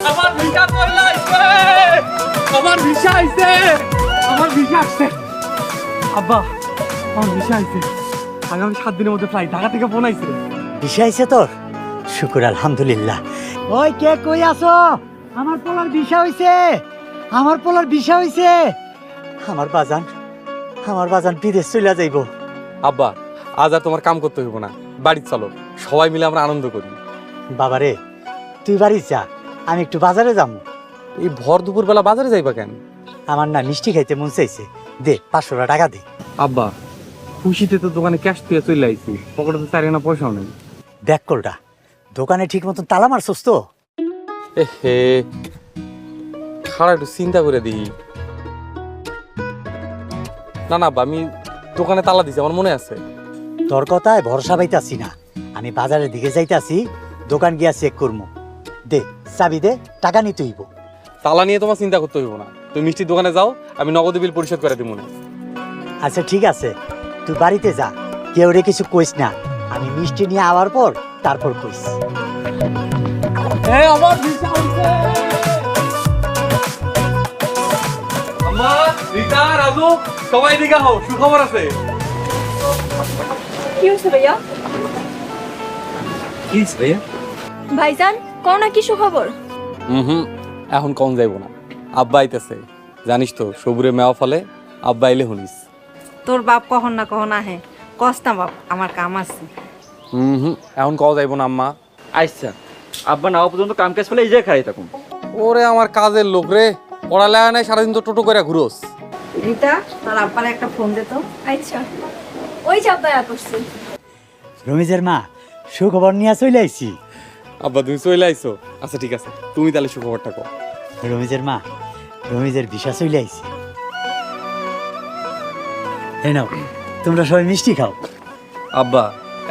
আমার ভিসা চলে আসছে, আমার ভিসা আইছে, আমার ভিসা আসছে। আব্বা, আমার ভিসা আইছে। আগামী 7 দিনের মধ্যে ফ্লাইট। ঢাকা থেকে ফোন আইছে। ভিসা আইছে তোর? শুকুর আলহামদুলিল্লাহ। ওই কে কই আছো? আমার পোলার ভিসা হইছে, আমার পোলার ভিসা হইছে। আমার বাজান বিদেশ চলে যাইব। আব্বা, আজ আর তোমার কাম করতে হইব না, বাড়ি চলো, সবাই মিলে আমরা আনন্দ করি। বাবারে তুই বাড়ি যা, আমি একটু বাজারে যাবো। এই ভর দুপুর বেলা বাজারে যাইবা কেন? আমার না মিষ্টি খাইতে মন চাইছে, দে 500 টাকা দে। আব্বা, খুশিতে তো দোকানে ক্যাশ দিয়ে চলে আইছি, পকেটে তো 4 আনা পয়সাও নেই। দেখ কোলটা, দোকানে ঠিক মতন তালা মারছস তো? হে, খাড়া একটু চিন্তা করে দিই। না না আব্বা, আমি দোকানে তালা দিছি, আমার মনে আছে। তোর কথায় ভরসা পাইতাছি না। আমি বাজারের দিকে যাইতাছি, দোকান গিয়া চেক করবো। দে চাবি দে, টাকা নিতে হইব। তালা নিয়ে তোমার চিন্তা করতে হইব না, তুমি মিষ্টির দোকানে যাও, আমি নগদ বিল পরিশোধ করে দিব না। আচ্ছা ঠিক আছে, তুই বাড়িতে যা, কেউ রে কিছু কইস না। আমি মিষ্টি নিয়ে আওয়ার পর তারপর কইস। আমার ভিসা হইছে। আম্মা, রিতা, রাজু, সবাই দিকে হও, সুখবর আছে। কি হয়েছে ভাইয়া? কি ভাইয়া? ভাইজান কোন না কি সুখবর? এখন কম যাইব না, আব্বা আইতেছে। জানিস তো সবুরে মেওয়া ফলে, আব্বা আইলে শুনিস। তোর বাপ কখন না কখন আহে, কস্তা বাপ আমার কাম আছে। এখন কও যাইব না আম্মা। আচ্ছা, আব্বা নাও পর্যন্ত কাম কাজ ফেলে এই যে খাই তখন। ওরে আমার কাজের লোক রে, পড়ালেখা নাই, সারাদিন তো টোটো করে ঘুরোস। রিতা, তোর আব্বার একটা ফোন দে তো। আচ্ছা, ওই চাপায়া করছি। রমিজের মা, সুখবর নিয়ে চলে আইছি। আব্বা তুমি চলে আইছো? আচ্ছা ঠিক আছে, তুমি তাহলে সুখবরটা কও। রমিজের মা, রমিজের ভিসা চলে আইছি। এই নাও, তোমরা সবাই মিষ্টি খাও। আব্বা,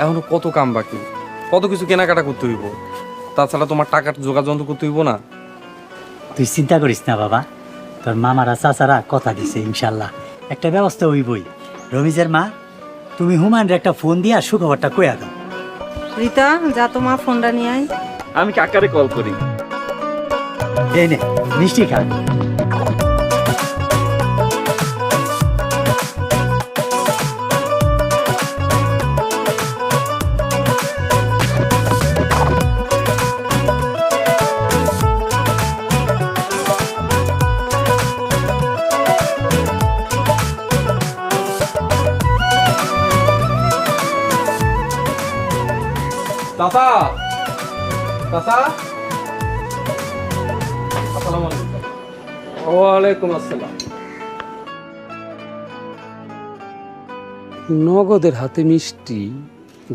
এখনো কত কাম বাকি, কত কিছু কেনাকাটা করতে হইব, তাছাড়া তোমার টাকার যোগাযোগ করতে হইব না। তুই চিন্তা করিস না বাবা, তোর মামারা চাচারা কথা দিছে, ইনশাল্লাহ একটা ব্যবস্থা হইবই। রমিজের মা, তুমি হুমায়ুনের একটা ফোন দিয়া সুখবরটা কইয়া দাও। রিতা, যা তোমার ফোনটা নিয়ে আয়। আমি কাকারে কল করি। এই নে মিষ্টি খা। চাচা, চাচা, আসসালামু আলাইকুম। ওয়ালাইকুম আসসালাম। নগদের হাতে মিষ্টি,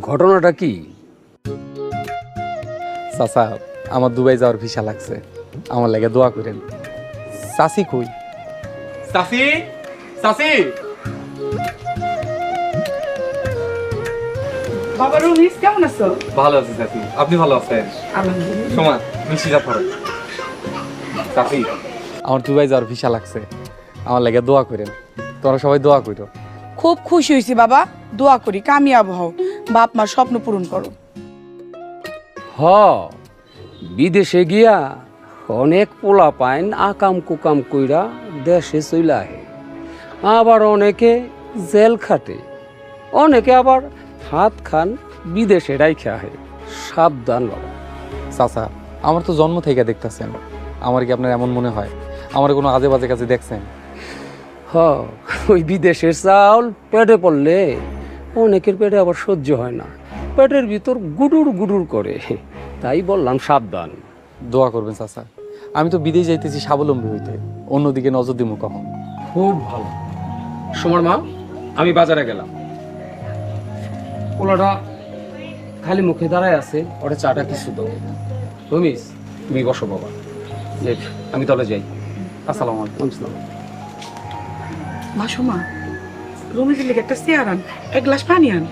ঘটনাটা কি? চাচা, আমার দুবাই যাওয়ার ভিসা লাগছে, আমার লাগে দোয়া করেন। চাচি কই? চাচি, চাচি। বাবা রুমিস কেমন আছো? ভালো আছি চাচি, আপনি ভালো আছেন? আলহামদুলিল্লাহ। সোমা, মিষ্টিটা ধরো। চাচি, আমার দুবাই যাওয়ার ভিসা লাগছে, আমার লাগে দোয়া করেন। তোমরা সবাই দোয়া করো। খুব খুশি হয়েছি বাবা, দোয়া করি কামিয়াব হও, বাপ মার স্বপ্ন পূরণ করো। হ, বিদেশে গিয়া অনেক পোলা পাইন আকাম কুকাম কইরা দেশে চইলা আহে, আবার অনেকে জেল খাটে, অনেকে আবার হাত খান বিদেশে রাইখে আহে। সাবধান বাবা। চাচা, আমার তো জন্ম থেকে দেখতেছেন, আমার কি আপনার এমন মনে হয় আমার কোনো আজে বাজে কাছে দেখছেন? হ, ওই বিদেশের চাউল পেটে পড়লে অনেকের পেটে আবার সহ্য হয় না, পেটের ভিতর গুডুর গুডুর করে, তাই বললাম সাবধান। দোয়া করবেন চাচা, আমি তো বিদেশ যাইতেছি স্বাবলম্বী হইতে, অন্যদিকে নজর দিব কখন। খুব ভালো। সমর মা, আমি বাজারে গেলাম, পোলাটা খালি মুখে দাঁড়ায় আছে, ওটা চাটা কিছু দাও। রমিস, তুমি বসো বাবা, আমি তাহলে যাই। আসসালামু আলাইকুম। মাসুমা, রুমিজের লেগে একটা চেয়ার আন, এক গ্লাস পানি আন।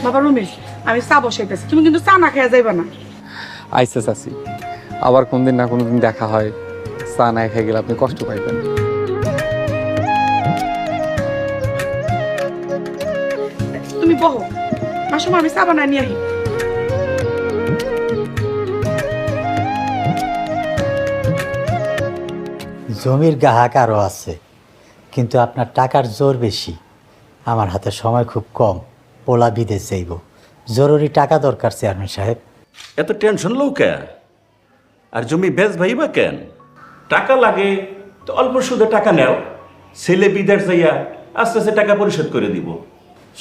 বাবা রুমিস, আমি চা বসাইতেছি, তুমি কিন্তু চা না খেয়ে যাইবা না। আইসা চাচি, আবার কোনদিন না কোনোদিন দেখা হয়, চা না খেয়ে গেলে আপনি কষ্ট পাইবেন। তুমি বহো, মাসুমা আমি চা বানাই নিয়ে আহি। জমির গ্রাহক আরও আছে, কিন্তু আপনার টাকার জোর বেশি। আমার হাতে সময় খুব কম, পোলা বিদেশ যাইব, জরুরি টাকা দরকার চেয়ারম্যান সাহেব। এত টেনশন লও কে? আর জমি বেচ ভাইবা কেন? টাকা লাগে তো অল্প সুদে টাকা নেও, ছেলে বিদেশ যাইয়া আস্তে আস্তে টাকা পরিশোধ করে দিব।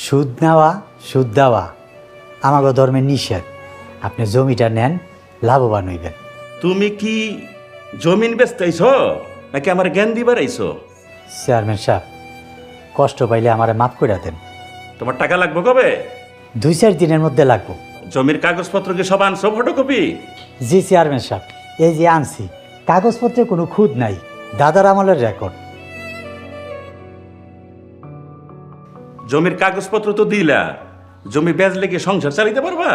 সুদ নেওয়া সুদ দেওয়া আমাগো ধর্মের নিষেধ। আপনি জমিটা নেন, লাভবান হইবেন। তুমি কি জমিন বেচতেইছ নাকি আমার জ্ঞান দিবার আইছো? চেয়ারম্যান সাহেব, কষ্ট পাইলে আমারে মাফ করে দেন। তোমার টাকা লাগবে কবে? 2-4 দিনের মধ্যে লাগবো। জমির কাগজপত্র কি সব আনছো ফটোকপি? জি চেয়ারম্যান সাহেব, এই যে আনছি, কাগজপত্রে কোনো খুঁত নাই, দাদার আমলের রেকর্ড। জমির কাগজপত্র তো দিলা, জমি বেচলে কি সংসার চালাইতে পারবা?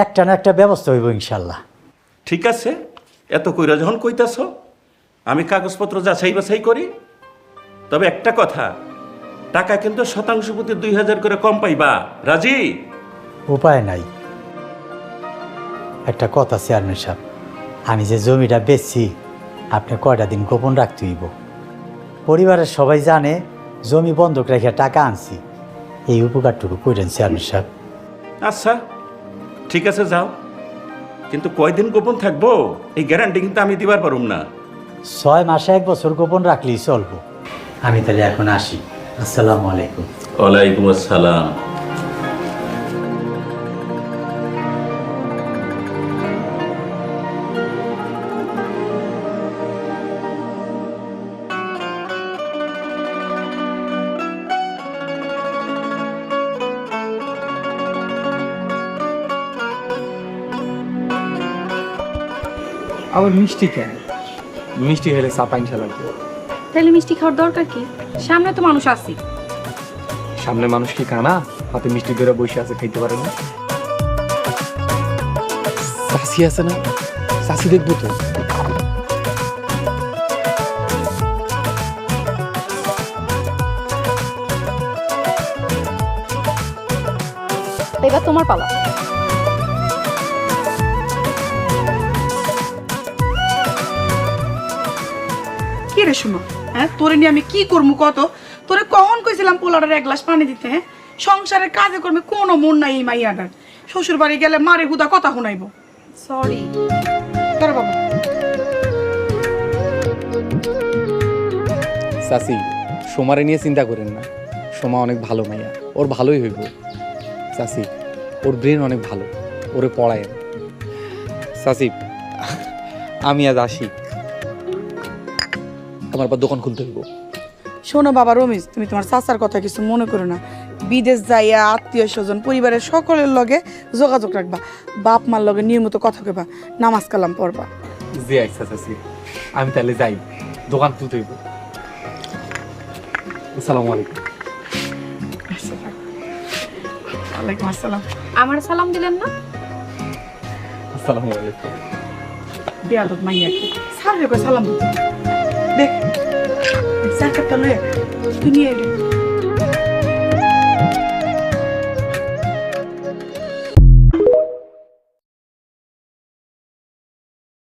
একটা না একটা ব্যবস্থা হইব ইনশাল্লাহ। ঠিক আছে, এত কইরা যখন কইতাছ, আমি কাগজপত্র যাচাই বাছাই করি। তবে একটা কথা, টাকা কিন্তু শতাংশ প্রতি 2000 করে কম পাইবা। রাজি? উপায় নাই। একটা কথা চেয়ারম্যান সাহেব, আমি যে জমিটা বেচছি আপনি কয়টা দিন গোপন রাখতে হইব। পরিবারের সবাই জানে জমি বন্ধক রেখে টাকা আনছি, এই উপকারটুকু করেন চেয়ারম্যান সাহেব। আচ্ছা ঠিক আছে, যাও, কিন্তু কয়দিন গোপন থাকবো এই গ্যারান্টি কিন্তু আমি দিবার পারুম না। 6 মাসে 1 বছর গোপন রাখলেই চলবো। আমি তাহলে এখন আসি। আসসালামু আলাইকুম। ওয়ালাইকুম আসসালাম। আবার মিষ্টি কেন? মিষ্টি হলে চাপা ইনশা লাগবে। তাহলে মিষ্টি খাওয়ার দরকার কি? সামনে তো মানুষ আছে। সামনে মানুষ কি কানা হাতে মিষ্টি ধরে বসে আছে, খাইতে পারে না? চাষি আছে না, চাষি দেখবো তো। এবার তোমার পালা। কি রে শুনো, হ্যাঁ তোরে নিয়ে আমি কি করবো কত? তোরে কখন কইছিলাম পোলাটার 1 গ্লাস পানি দিতে? হ্যাঁ, সংসারের কাজে কর্মে কোনো মন নাই এই মাইয়াটার। শ্বশুর বাড়ি গেলে মারে হুদা কথা শুনাইব। সরি। তোর বাবা চাষি, সোমারে নিয়ে চিন্তা করেন না, সোমা অনেক ভালো মাইয়া, ওর ভালোই হইব। চাষি, ওর ব্রেন অনেক ভালো, ওরে পড়ায়। চাষি, আমি আজ আসি, আমার আবার দোকান খুলতে হইব। শোনো বাবা রমেশ, তুমি তোমার চাচার কথা কিছু মনে করো না। বিদেশ যাইয়া আত্মীয় স্বজন পরিবারের সকলের লগে যোগাযোগ রাখবা, বাপ মার লগে নিয়মিত কথা কইবা, নামাজ কালাম পড়বা। জি আচ্ছা চাচি, আমি তাহলে যাই, দোকান খুলতে হইব। আসসালামু আলাইকুম। ওয়ালাইকুম আসসালাম। আমার সালাম দিলেন না? আসসালামু আলাইকুম। বেয়াদব মাইয়া কি সারে কই সালাম দিতে। দেখ সাকাতটা লয়ে তুই নিয়ে